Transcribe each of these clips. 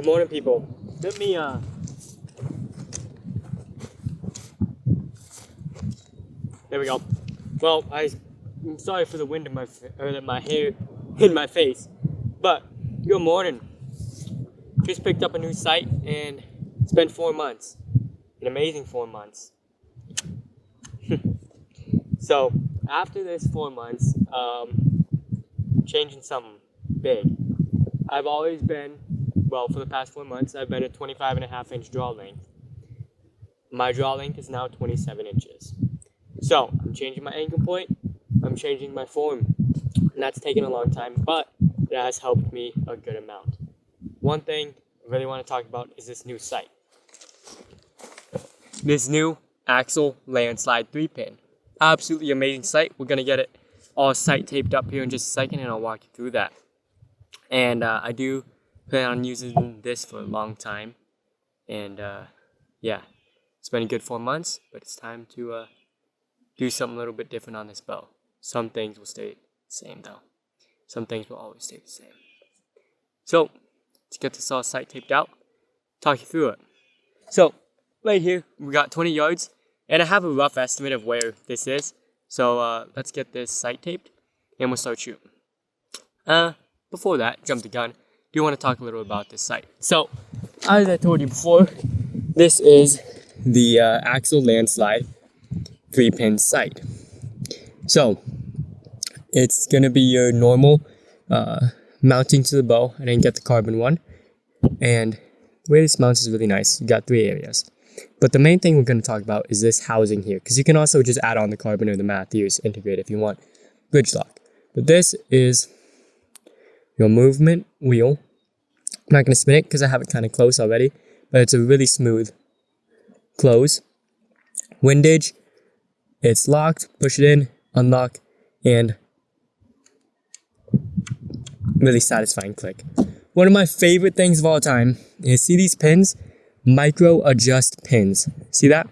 Good morning, people. Let me there we go. Well, I'm sorry for the wind in my hair in my face, but good morning. Just picked up a new site and it's been 4 months. An amazing 4 months. So after this 4 months, changing something big. I've always been, well, for the past 4 months, I've been a 25.5-inch draw length. My draw length is now 27 inches. So I'm changing my anchor point, I'm changing my form, and that's taken a long time, but it has helped me a good amount. One thing I really want to talk about is this new sight. This new Axcel Landsylde 3-pin. Absolutely amazing sight. We're going to get it all sight taped up here in just a second, and I'll walk you through that. And I do plan on using this for a long time. And yeah, it's been a good 4 months, but it's time to do something a little bit different on this bow. Some things will stay the same though. Some things will always stay the same. So let's get this all sight taped out, talk you through it. So right here, we got 20 yards, and I have a rough estimate of where this is. So let's get this sight taped, and we'll start shooting. Before that, jump the gun, do want to talk a little about this sight. So, as I told you before, this is the Axcel Landsylde 3-pin sight. So, it's going to be your normal mounting to the bow. I didn't get the carbon one. And the way this mounts is really nice. You got 3 areas. But the main thing we're going to talk about is this housing here, because you can also just add on the carbon or the Matthews integrate if you want bridge lock. But this is your movement wheel. I'm not going to spin it because I have it kind of close already, but it's a really smooth close. Windage, it's locked, push it in, unlock, and really satisfying click. One of my favorite things of all time is, see these pins? Micro adjust pins. See that?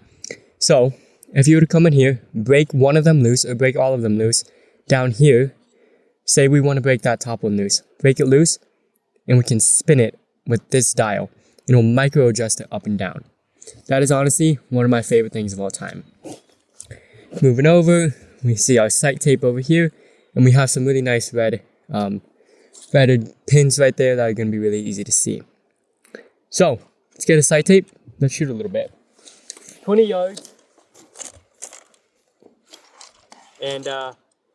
So if you were to come in here, break one of them loose or break all of them loose, down here, say we want to break that top one loose, break it loose, and we can spin it with this dial. It'll micro adjust it up and down. That is honestly one of my favorite things of all time. Moving over, we see our sight tape over here, and we have some really nice red threaded pins right there that are going to be really easy to see. So let's get a sight tape. Let's shoot a little bit. 20 yards. And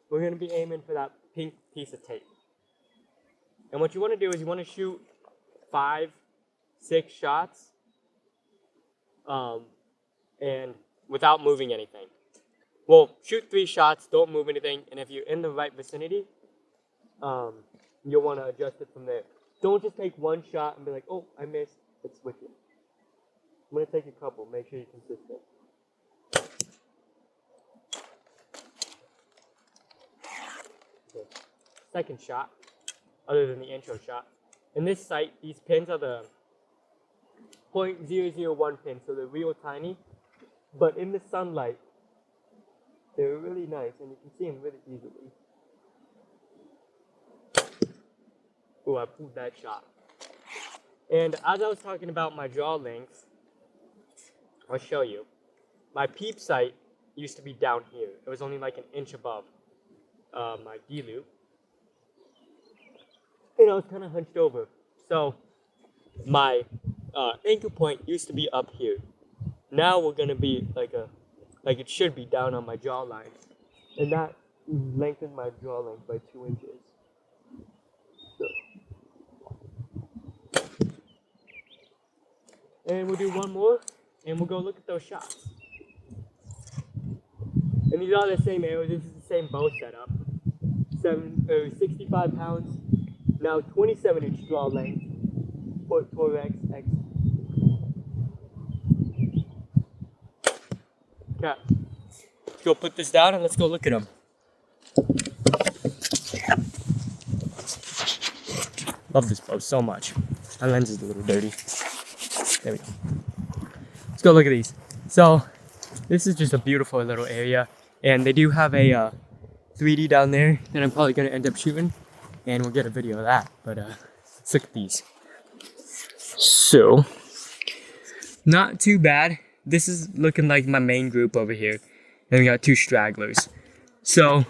we're going to be aiming for that pink piece of tape. And what you want to do is you want to shoot 5, 6 shots and without moving anything. Well, shoot 3 shots, don't move anything, and if you're in the right vicinity, you'll want to adjust it from there. Don't just take one shot and be like, oh, I missed. Let's switch it. I'm going to take a couple. Make sure you're consistent. Okay. Second shot, other than the intro shot. In this sight, these pins are the 0.001 pins, so they're real tiny. But in the sunlight, they're really nice, and you can see them really easily. Oh, I pulled that shot. And as I was talking about my draw length, I'll show you. My peep sight used to be down here. It was only like an inch above my D-loop. And I was kind of hunched over. So my anchor point used to be up here. Now we're going to be like it should be down on my jawline. And that lengthened my draw length by 2 inches. So. And we'll do one more, and we'll go look at those shots. And these are the same arrows. This is the same bow setup. 65 pounds, now 27-inch draw length, 4X. Okay, let's go put this down and let's go look at them. Love this bow so much. My lens is a little dirty. There we go. Let's go look at these. So this is just a beautiful little area, and they do have a 3D down there that I'm probably going to end up shooting, and we'll get a video of that. But let's look at these. So, not too bad. This is looking like my main group over here. And we got 2 stragglers. So,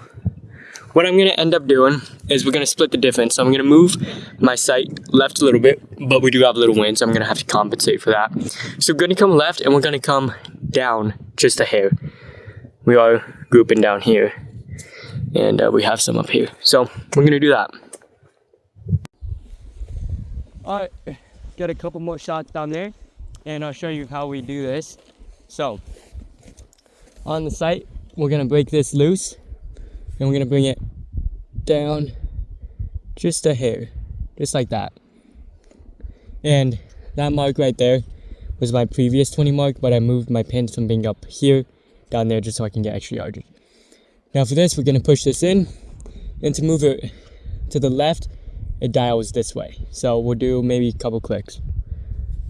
what I'm gonna end up doing is we're gonna split the difference. So I'm gonna move my sight left a little bit, but we do have a little wind, so I'm gonna have to compensate for that. So we're gonna come left and we're gonna come down just a hair. We are grouping down here. And we have some up here. So we're gonna do that. Alright, got a couple more shots down there. And I'll show you how we do this. So, on the sight, we're gonna break this loose. And we're gonna bring it down just a hair. Just like that. And that mark right there was my previous 20 mark, but I moved my pins from being up here down there just so I can get extra yardage. Now for this, we're gonna push this in, and to move it to the left, it dials this way. So we'll do maybe a couple clicks.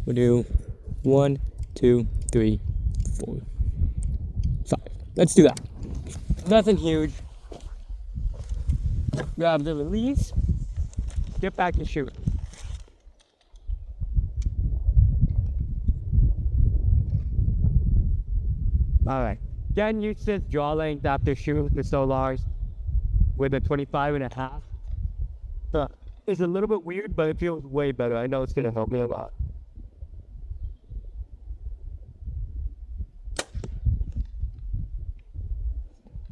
We'll do 1, 2, 3, 4, 5. Let's do that. Nothing huge. Grab the release, get back to shooting. Alright, getting used to this draw length after shooting for so long with a 25.5. It's a little bit weird, but it feels way better. I know it's gonna help me a lot.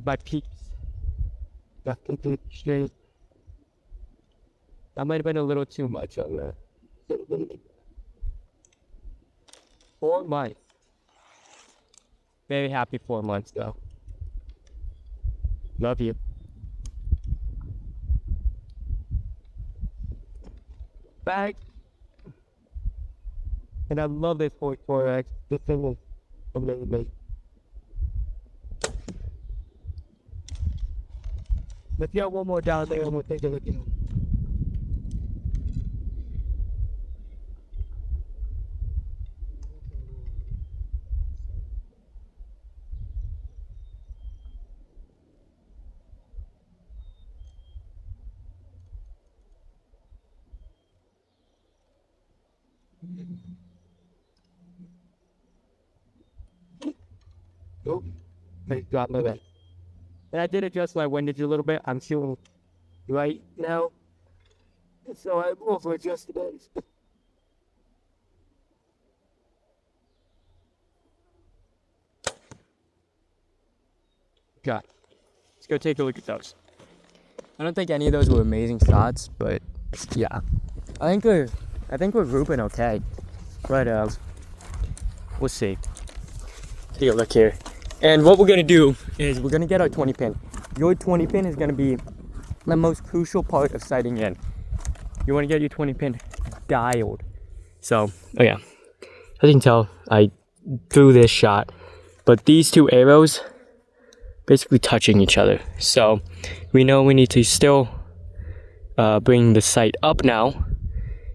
My peaks. Got complete straight. That might have been a little too much on that. 4 months. Very happy 4 months though. Love you. Back. And I love this 4X. This thing is amazing. Let's get one more down there and we'll take a look at it. Oh, I dropped my bag. And I did adjust my windage a little bit. I'm shooting right now. So I over adjusted it. God. Let's go take a look at those. I don't think any of those were amazing shots, but yeah. I think we're grouping okay. But we'll see. Take a look here. And what we're gonna do is we're gonna get our 20 pin. Your 20 pin is gonna be the most crucial part of sighting in. You wanna get your 20 pin dialed. So, oh yeah. As you can tell, I threw this shot, but these 2 arrows basically touching each other. So we know we need to still bring the sight up now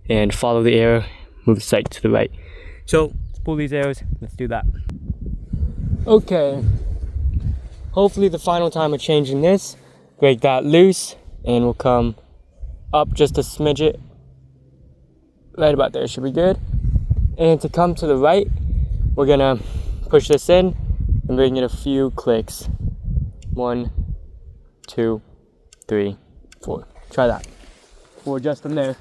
and follow the arrow, move the sight to the right. So let's pull these arrows, let's do that. Okay, hopefully the final time of changing this, break that loose, and we'll come up just a smidget. Right about there should be good. And to come to the right, we're gonna push this in and bring it a few clicks. 1, 2, 3, 4. Try that. We'll adjust them there.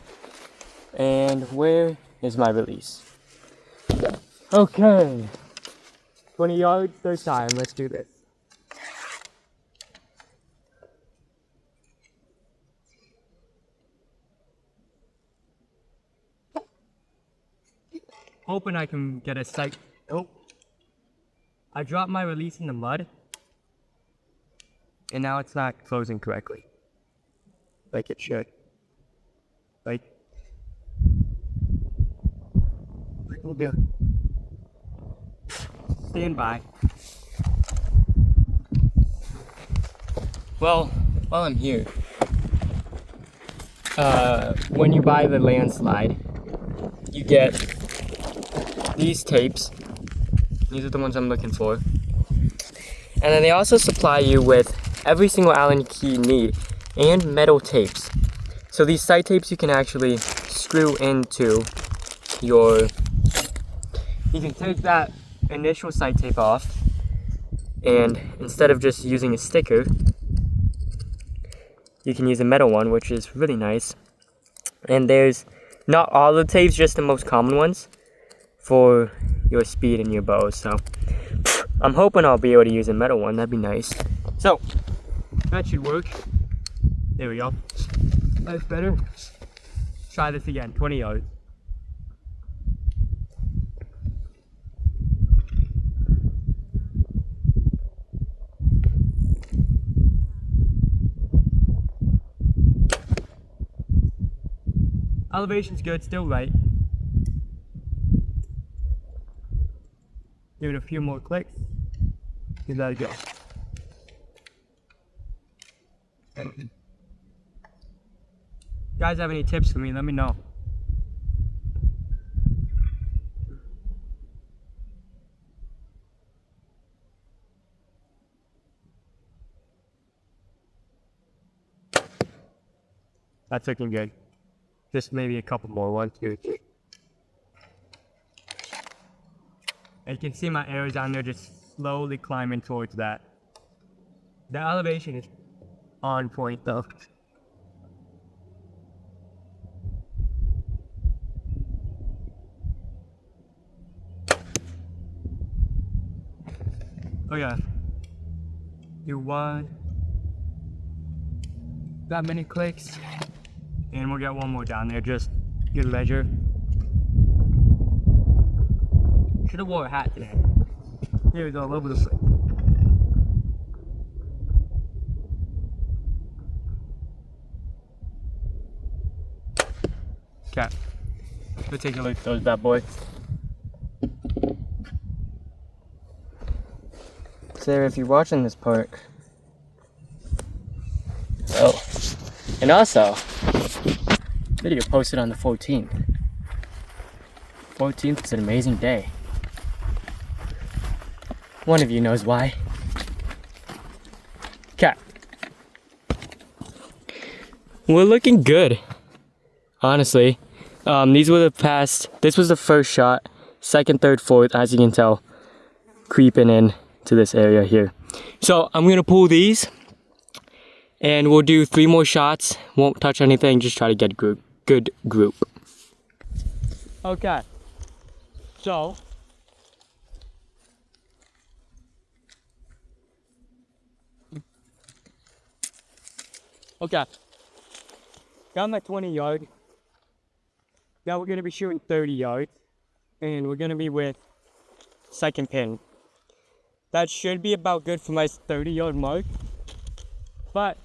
And where is my release? Okay. 20 yards, third time. Let's do this. Hoping I can get a sight. Oh. I dropped my release in the mud. And now it's not closing correctly. Like it should. Like we'll do. Stand by. Well, while I'm here, when you buy the Landslide, you get these tapes. These are the ones I'm looking for. And then they also supply you with every single Allen key you need and metal tapes. So these sight tapes you can actually screw into you can take that initial sight tape off, and instead of just using a sticker, you can use a metal one, which is really nice. And there's not all the tapes, just the most common ones for your speed and your bow. So I'm hoping I'll be able to use a metal one. That'd be nice. So that should work. There we go. That's better. Try this again. 20 yards. Elevation's good, still right. Give it a few more clicks. Give that a go. Guys have any tips for me, let me know. That's looking good. Just maybe a couple more. 1, 2, 3. And you can see my arrows down there just slowly climbing towards that. The elevation is on point though. Oh yeah. Do one. That many clicks. And we'll get one more down there, just good measure. Should have wore a hat today. Here we go, all over the place. Okay, let's take a look at those bad boys. Sarah, if you're watching this part. Oh, and also, video posted on the 14th. 14th is an amazing day. One of you knows why. Okay. We're looking good. Honestly. This was the first shot. Second, third, fourth, as you can tell. Creeping in to this area here. So I'm gonna pull these. And we'll do 3 more shots. Won't touch anything, just try to get a good group. Okay. So got my 20 yard. Now we're gonna be shooting 30 yards. And we're gonna be with second pin. That should be about good for my 30 yard mark. But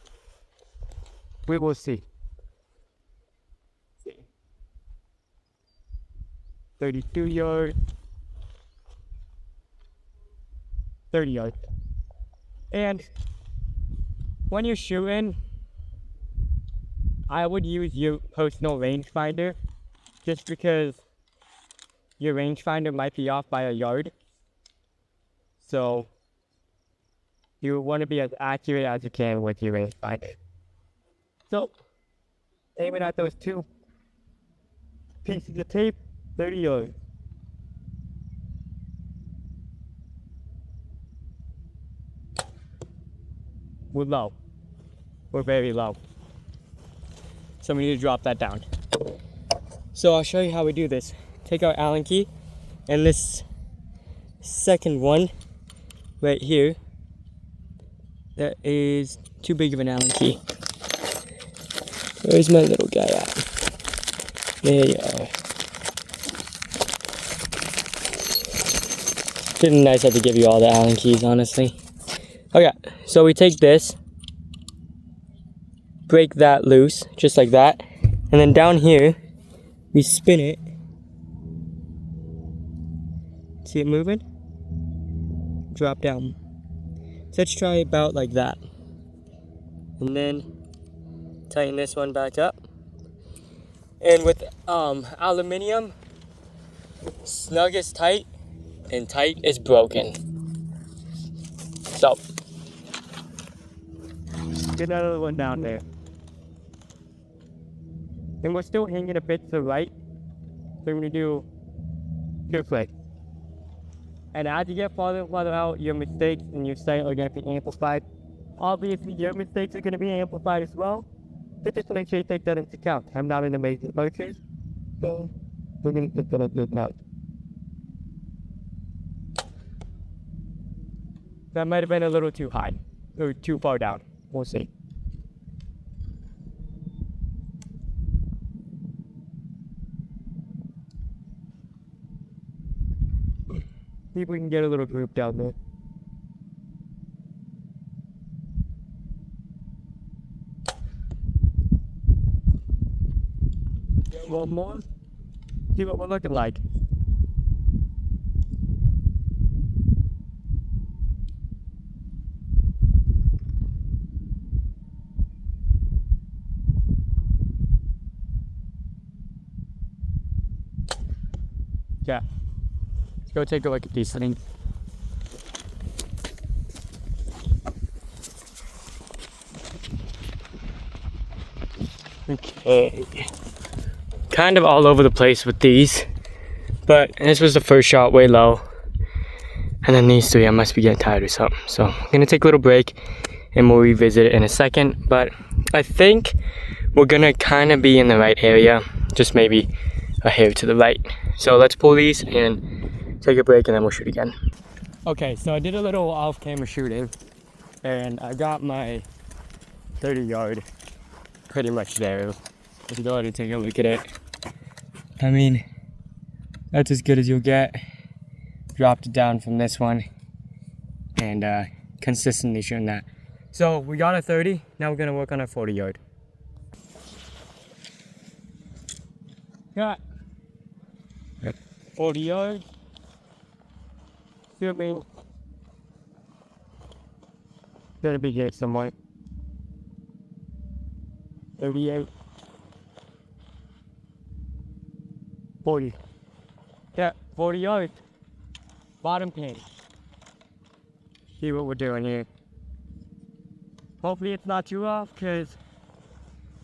we will see. 32 yards. 30 yards. And when you're shooting, I would use your personal rangefinder just because your rangefinder might be off by a yard. So you want to be as accurate as you can with your rangefinder. So, aiming at those 2 pieces of tape, 30 yards. We're low. We're very low. So we need to drop that down. So I'll show you how we do this. Take our Allen key, and this second one right here, that is too big of an Allen key. Where's my little guy at? There you are. Didn't nice have to give you all the Allen keys, honestly. Okay, so we take this, break that loose, just like that, and then down here, we spin it. See it moving? Drop down. So let's try about like that. And then tighten this one back up. And with aluminum, snug is tight and tight is broken. So get another one down there. And we're still hanging a bit to the right. we're gonna do two flips. And as you get farther and farther out, your mistakes in your sight are gonna be amplified. Obviously, your mistakes are gonna be amplified as well. But just make sure you take that into account. I'm not an amazing archer, so we're gonna put that into account. That might have been a little too high, or too far down. We'll see. See if we can get a little group down there. Get one more. See what we're looking like. Yeah. Let's go take a look at these things. Okay. Kind of all over the place with these, but this was the first shot, way low. And then these three, I must be getting tired or something. So I'm gonna take a little break and we'll revisit it in a second. But I think we're gonna kind of be in the right area, just maybe a hair to the right. So let's pull these and take a break and then we'll shoot again. Okay, so I did a little off-camera shooting and I got my 30-yard pretty much there. Let's go ahead and take a look at it. I mean, that's as good as you'll get. Dropped it down from this one and consistently shooting that. So we got a 30, now we're gonna work on a 40-yard. Got 40 yards. Filming. Gotta be here somewhere. 38. 40. Yeah, 40 yards. Bottom pin. See what we're doing here. Hopefully it's not too off, because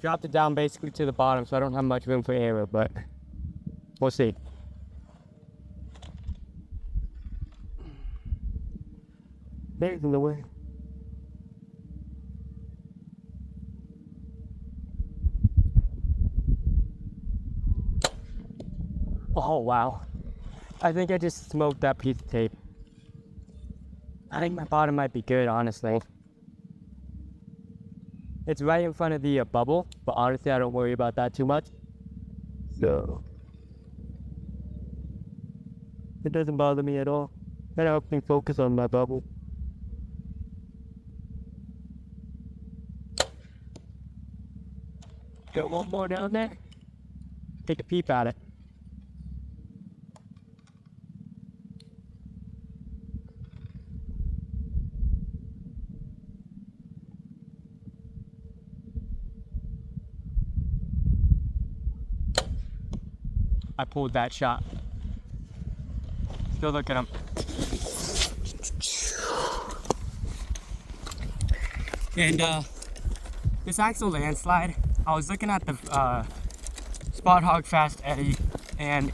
dropped it down basically to the bottom, so I don't have much room for error, but we'll see. There's in the way. Oh wow. I think I just smoked that piece of tape. I think my bottom might be good, honestly. It's right in front of the bubble, but honestly I don't worry about that too much. So it doesn't bother me at all. That helps me focus on my bubble. Got one more down there. Take a peep at it. I pulled that shot. Still look at him. And this Axcel Landsylde, I was looking at the Spot Hog Fast Eddy and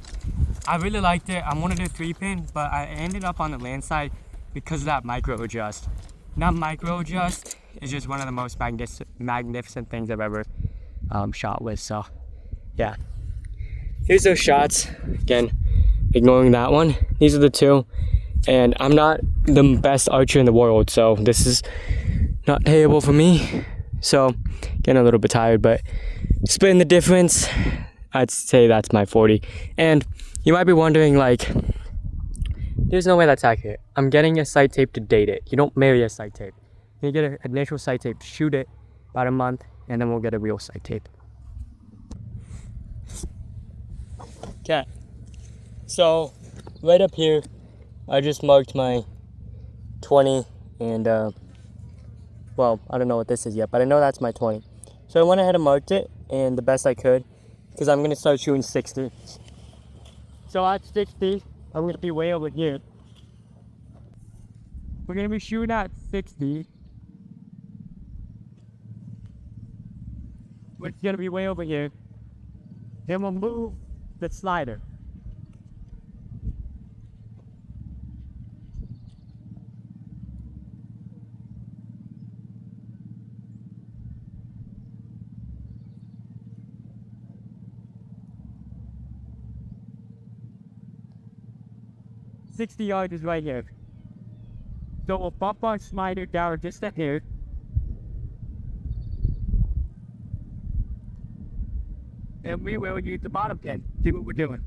I really liked it. I wanted a 3-pin, but I ended up on the Landsylde because of that micro adjust. Not micro adjust, it's just one of the most magnificent things I've ever shot with. So yeah, here's those shots. Again, ignoring that one. These are the two, and I'm not the best archer in the world, so this is not terrible for me. So getting a little bit tired, but splitting the difference, I'd say that's my 40. And you might be wondering, like, there's no way that's accurate. I'm getting a sight tape to date it. You don't marry a sight tape. You get an initial sight tape, shoot it about a month, and then we'll get a real sight tape. Okay, so right up here, I just marked my 20 and well, I don't know what this is yet, but I know that's my 20. So I went ahead and marked it, and the best I could, because I'm going to start shooting 60. So at 60, I'm going to be way over here. We're going to be shooting at 60. Which is going to be way over here. Then we'll move the slider. 60 yards is right here. So we'll bump our slider down just a hair. And we will use the bottom pin. See what we're doing.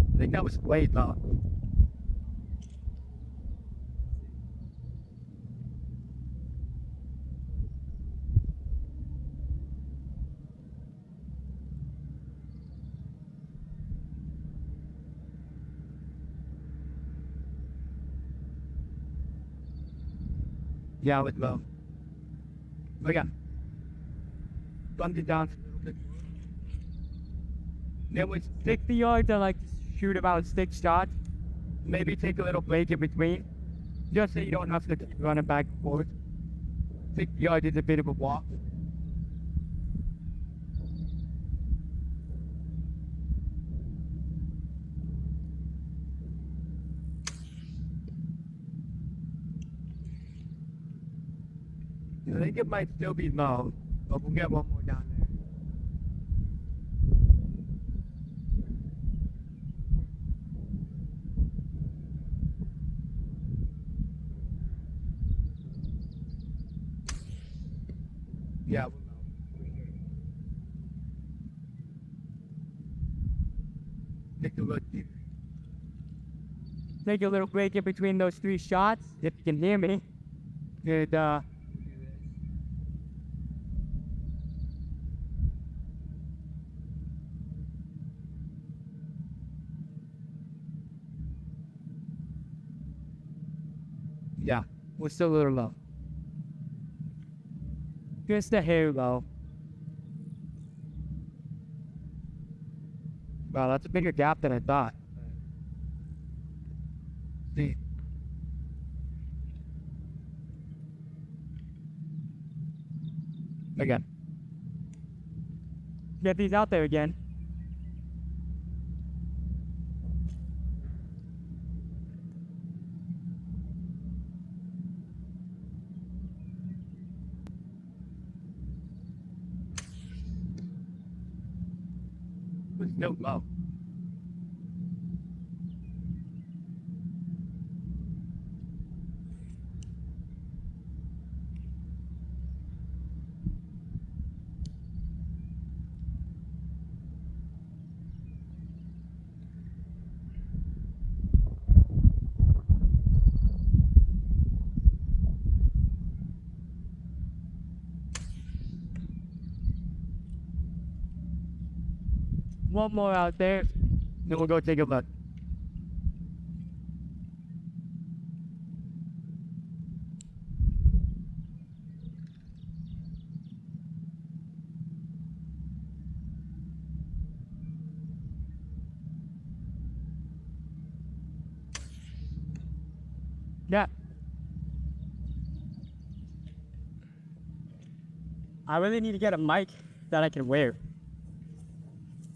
I think that was way low. Yeah, it was low. But yeah, bumped it down a little bit. There was 60 yards. I like to shoot about 6 shots. Maybe take a little break in between, just so you don't have to keep running back and forth. 60 yards is a bit of a walk. I think it might still be low, but we'll get one more down there. Yeah, we'll know. Take a look here. Take a little break in between those 3 shots, if you can hear me. And, yeah, we're still a little low. Just a hair low. Wow, that's a bigger gap than I thought. See. Again. Get these out there again. Still low. One more out there, then we'll go take a look. Yeah. I really need to get a mic that I can wear.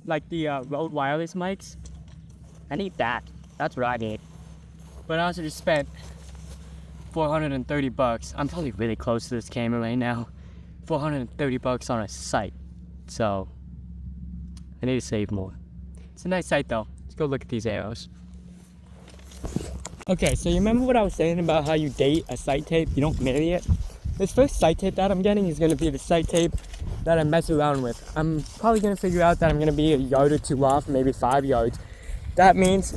Like the Rode wireless mics. I need that. That's what I need. But I also just spent $430. I'm probably really close to this camera right now. $430 on a sight. So I need to save more. It's a nice sight though. Let's go look at these arrows. Okay, so you remember what I was saying about how you date a sight tape? You don't marry it? This first sight tape that I'm getting is going to be the sight tape that I mess around with. I'm probably going to figure out that I'm going to be a yard or 2 off, maybe 5 yards. That means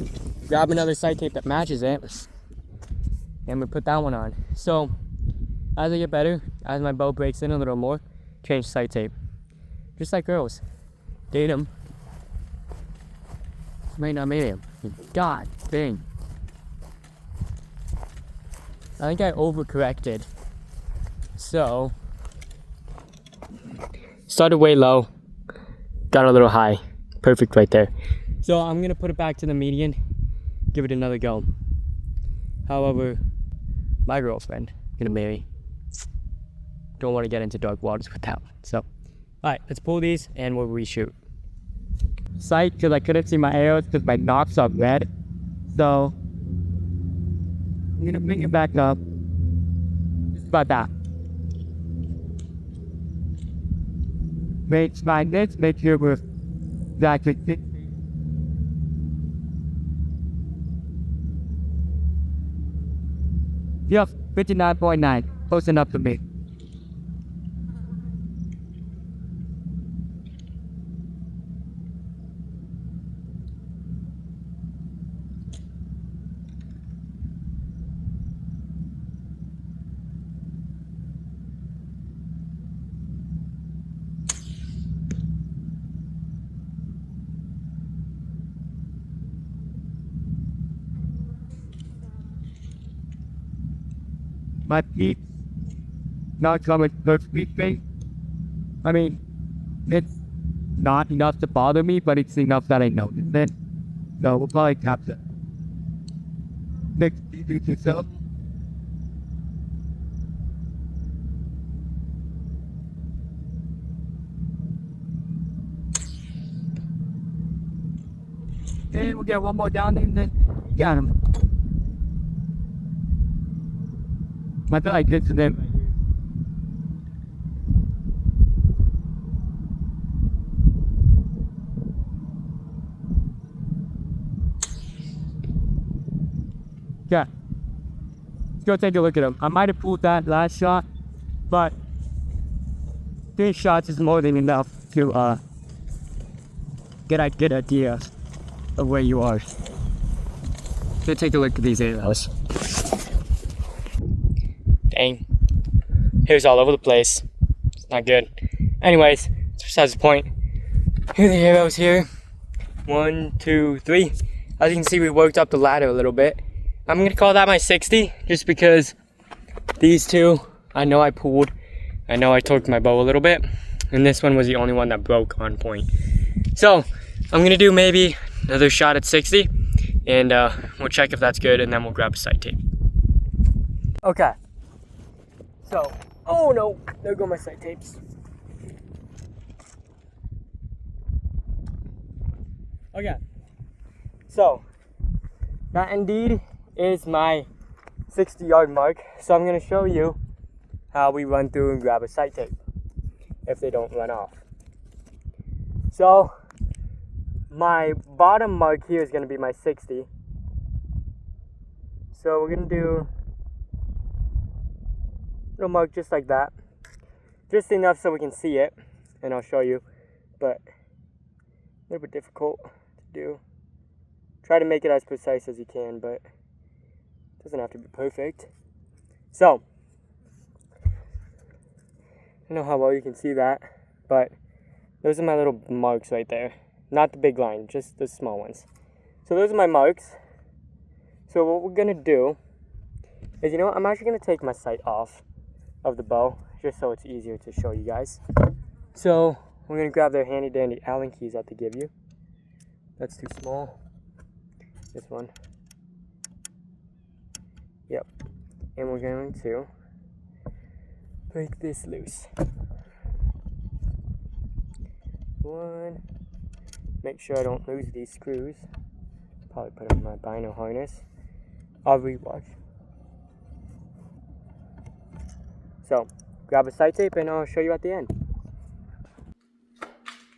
grab another sight tape that matches it, and we put that one on. So as I get better, as my bow breaks in a little more, change sight tape. Just like girls. Date them. Might not marry them. God dang. I think I overcorrected. So started way low, got a little high. Perfect right there. So I'm gonna put it back to the median, give it another go. However, my girlfriend gonna marry. Don't want to get into dark waters with that one. So, alright, let's pull these and we'll reshoot. Sight, because I couldn't see my arrows because my knobs are red. So, I'm gonna bring it back up. Just about that. Make sure we're exactly 60. Yep, 59.9. Close enough to me. My feet not coming perfectly. I mean, it's not enough to bother me, but it's enough that I noticed it. So we'll probably cap that. Next, you do yourself. And we'll get one more down there and then got him. I feel like this is it. Yeah. Let's go take a look at him. I might have pulled that last shot, but 3 shots is more than enough to get a good idea of where you are. Let's take a look at these arrows. Dang. Hair's all over the place. It's not good. Anyways, it's besides the point. Here are the arrows here. 1, 2, 3. As you can see, we worked up the ladder a little bit. I'm gonna call that my 60, just because these two, I know I pulled. I know I torqued my bow a little bit. And this one was the only one that broke on point. So, I'm gonna do maybe another shot at 60. And we'll check if that's good, and then we'll grab a sight tape. Okay. So, oh no, there go my sight tapes. Okay, so that indeed is my 60-yard mark. So I'm gonna show you how we run through and grab a sight tape if they don't run off. So my bottom mark here is gonna be my 60. So we're gonna do little mark just like that, just enough so we can see it, and I'll show you, but a little bit difficult to do. Try to make it as precise as you can, but it doesn't have to be perfect. So I don't know how well you can see that, but those are my little marks right there, not the big line, just the small ones. So those are my marks. So what we're gonna do is, you know what, I'm actually gonna take my sight off of the bow, just so it's easier to show you guys. So we're gonna grab their handy dandy Allen keys that they give you. That's too small. This one. Yep. And we're going to break this loose. One. Make sure I don't lose these screws. Probably put them in my bino harness. I'll rewatch. So, grab a sight tape and I'll show you at the end.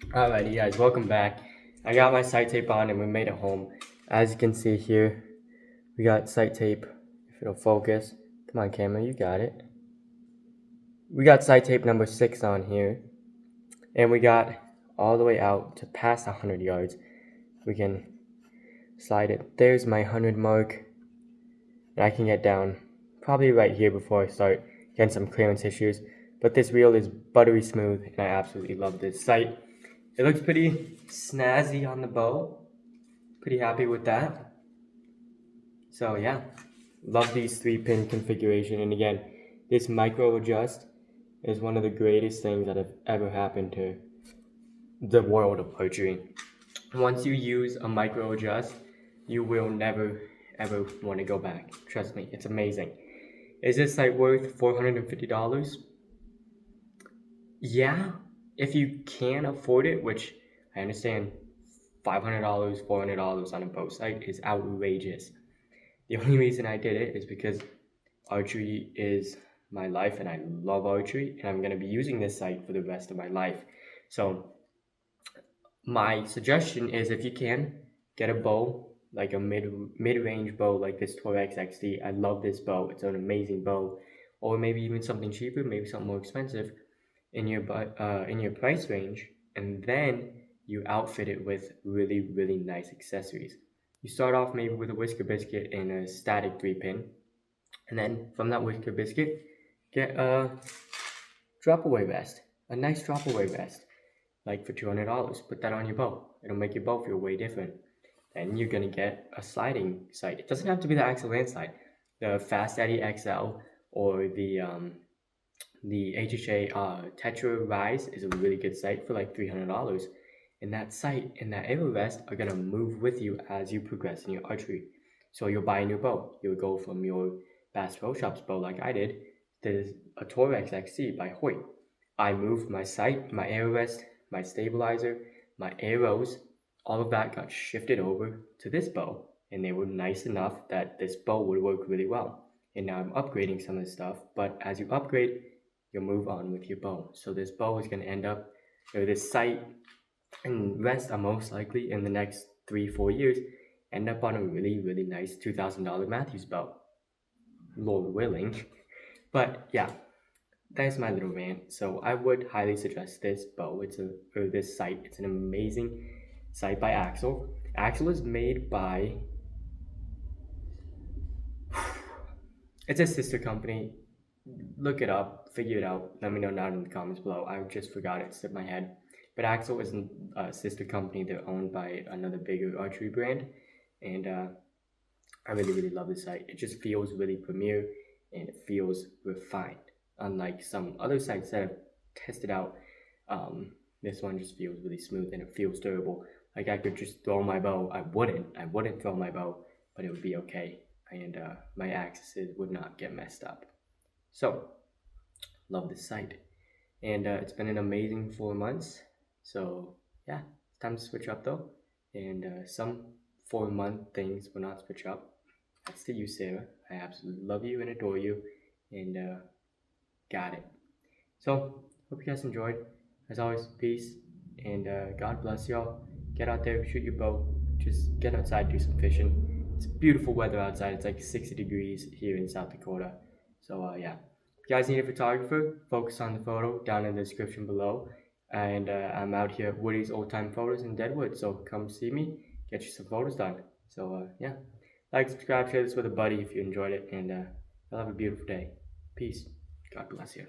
Alrighty guys, welcome back. I got my sight tape on and we made it home. As you can see here, we got sight tape, if it'll focus. Come on camera, you got it. We got sight tape number 6 on here. And we got all the way out to past 100 yards. We can slide it. There's my 100 mark. And I can get down probably right here before I start getting some clearance issues. But this reel is buttery smooth and I absolutely love this sight. It looks pretty snazzy on the bow. Pretty happy with that. So yeah, love these 3-pin configuration. And again, this micro adjust is one of the greatest things that have ever happened to the world of archery. Once you use a micro adjust, you will never ever want to go back. Trust me, it's amazing. Is this sight worth $450? Yeah, if you can afford it, which I understand $500, $400 on a bow sight is outrageous. The only reason I did it is because archery is my life and I love archery, and I'm going to be using this sight for the rest of my life. So my suggestion is, if you can, get a bow, like a mid-range bow like this Taurus XD. I love this bow. It's an amazing bow. Or maybe even something cheaper, maybe something more expensive in your price range, and then you outfit it with really, really nice accessories. You start off maybe with a whisker biscuit and a static 3-pin, and then from that whisker biscuit, get a drop-away vest, a nice drop-away vest, like for $200. Put that on your bow. It'll make your bow feel way different. Then you're gonna get a sliding sight. It doesn't have to be the Axcel Landsylde. The Fast Eddy XL or the HHA Tetra Rise is a really good sight for like $300. And that sight and that arrow rest are gonna move with you as you progress in your archery. So you'll buy a new bow. You'll go from your Bass Pro Shops bow like I did to a Taurus XC by Hoyt. I moved my sight, my arrow rest, my stabilizer, my arrows, all of that got shifted over to this bow, and they were nice enough that this bow would work really well. And now I'm upgrading some of this stuff, but as you upgrade, you'll move on with your bow. So this bow is going to end up, or this sight and rest are most likely in the next 3-4 years, end up on a really, really nice $2,000 Matthews bow. Lord willing. But yeah, that's my little rant. So I would highly suggest this bow. This sight. It's an amazing sight by Axcel. Axcel is made by, it's a sister company. Look it up, figure it out. Let me know down in the comments below. I just forgot it, slipped my head. But Axcel is a sister company. They're owned by another bigger archery brand, and I really, really love this sight. It just feels really premier and it feels refined. Unlike some other sights that I've tested out, this one just feels really smooth and it feels durable. Like I could just throw my bow. I wouldn't throw my bow, but it would be okay, and my axes would not get messed up. So, love this sight, and it's been an amazing 4 months. So yeah, it's time to switch up though, and some 4-month things will not switch up. That's to you, Sarah. I absolutely love you and adore you, and got it. So, hope you guys enjoyed. As always, peace, and God bless y'all. Get out there, shoot your bow, just get outside, do some fishing. It's beautiful weather outside. It's like 60 degrees here in South Dakota. So yeah, if you guys need a photographer, Focusonthephoto down in the description below. And I'm out here at Woody's Old Time Photos in Deadwood, so come see me, get you some photos done. So yeah, like, subscribe, share this with a buddy if you enjoyed it, and y'all have a beautiful day. Peace. God bless you.